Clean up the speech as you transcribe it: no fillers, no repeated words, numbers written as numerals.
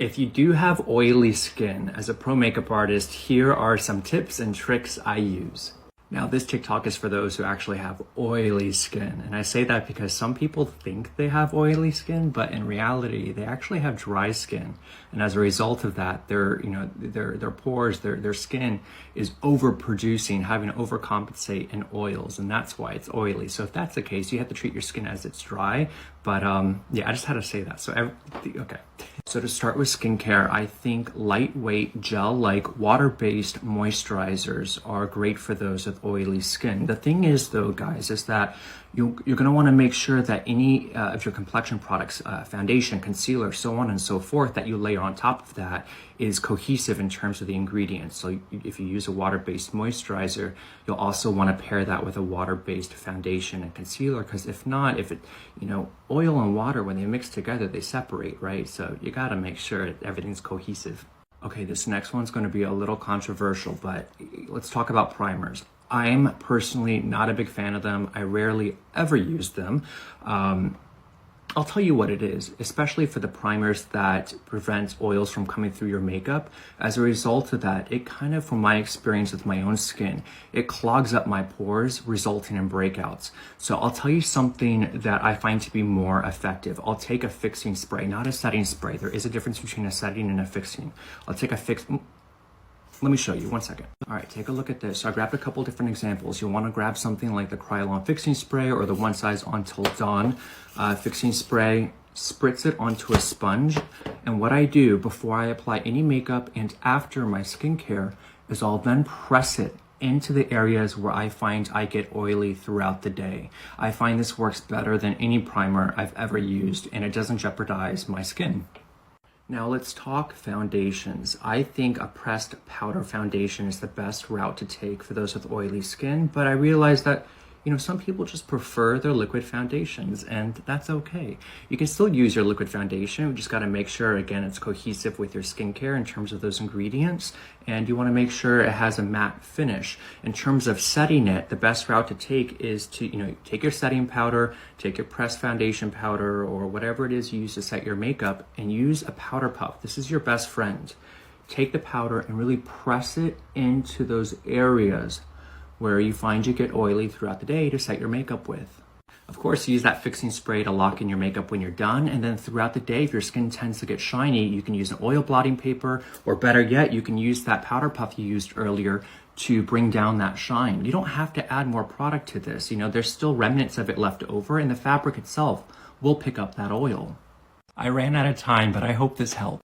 If you do have oily skin, as a pro makeup artist, here are some tips and tricks I use. Now, this TikTok is for those who actually have oily skin. And I say that because some people think they have oily skin, but in reality, they actually have dry skin. And as a result of that, their pores, their skin is overproducing, having to overcompensate in oils. And that's why it's oily. So if that's the case, you have to treat your skin as it's dry. But yeah, I just had to say that. Okay. So to start with skincare, I think lightweight gel-like water-based moisturizers are great for those with oily skin. The thing is though, guys, is that you're going to want to make sure that any of your complexion products, foundation, concealer, so on and so forth, that you layer on top of that is cohesive in terms of the ingredients. So if you use a water-based moisturizer, you'll also want to pair that with a water-based foundation and concealer, because if not, oil and water, when they mix together, they separate, right? So you got to make sure everything's cohesive. Okay, this next one's going to be a little controversial, but let's talk about primers. I'm personally not a big fan of them. I rarely ever use them. I'll tell you what it is, especially for the primers that prevent oils from coming through your makeup. As a result of that, it kind of, from my experience with my own skin, it clogs up my pores, resulting in breakouts. So I'll tell you something that I find to be more effective. I'll take a fixing spray, not a setting spray. There is a difference between a setting and a fixing. I'll take a let me show you, 1 second. All right, take a look at this. So I grabbed a couple different examples. You'll want to grab something like the Kryolan fixing spray or the One Size Until Dawn fixing spray. Spritz it onto a sponge. And what I do before I apply any makeup and after my skincare is I'll then press it into the areas where I find I get oily throughout the day. I find this works better than any primer I've ever used, and it doesn't jeopardize my skin. Now let's talk foundations. I think a pressed powder foundation is the best route to take for those with oily skin, but I realize that some people just prefer their liquid foundations, and that's okay. You can still use your liquid foundation. You just got to make sure, again, it's cohesive with your skincare in terms of those ingredients, and you want to make sure it has a matte finish. In terms of setting it, the best route to take is to, take your setting powder, take your pressed foundation powder, or whatever it is you use to set your makeup, and use a powder puff. This is your best friend. Take the powder and really press it into those areas where you find you get oily throughout the day to set your makeup with. Of course, use that fixing spray to lock in your makeup when you're done, and then throughout the day, if your skin tends to get shiny, you can use an oil blotting paper, or better yet, you can use that powder puff you used earlier to bring down that shine. You don't have to add more product to this. There's still remnants of it left over, and the fabric itself will pick up that oil. I ran out of time, but I hope this helped.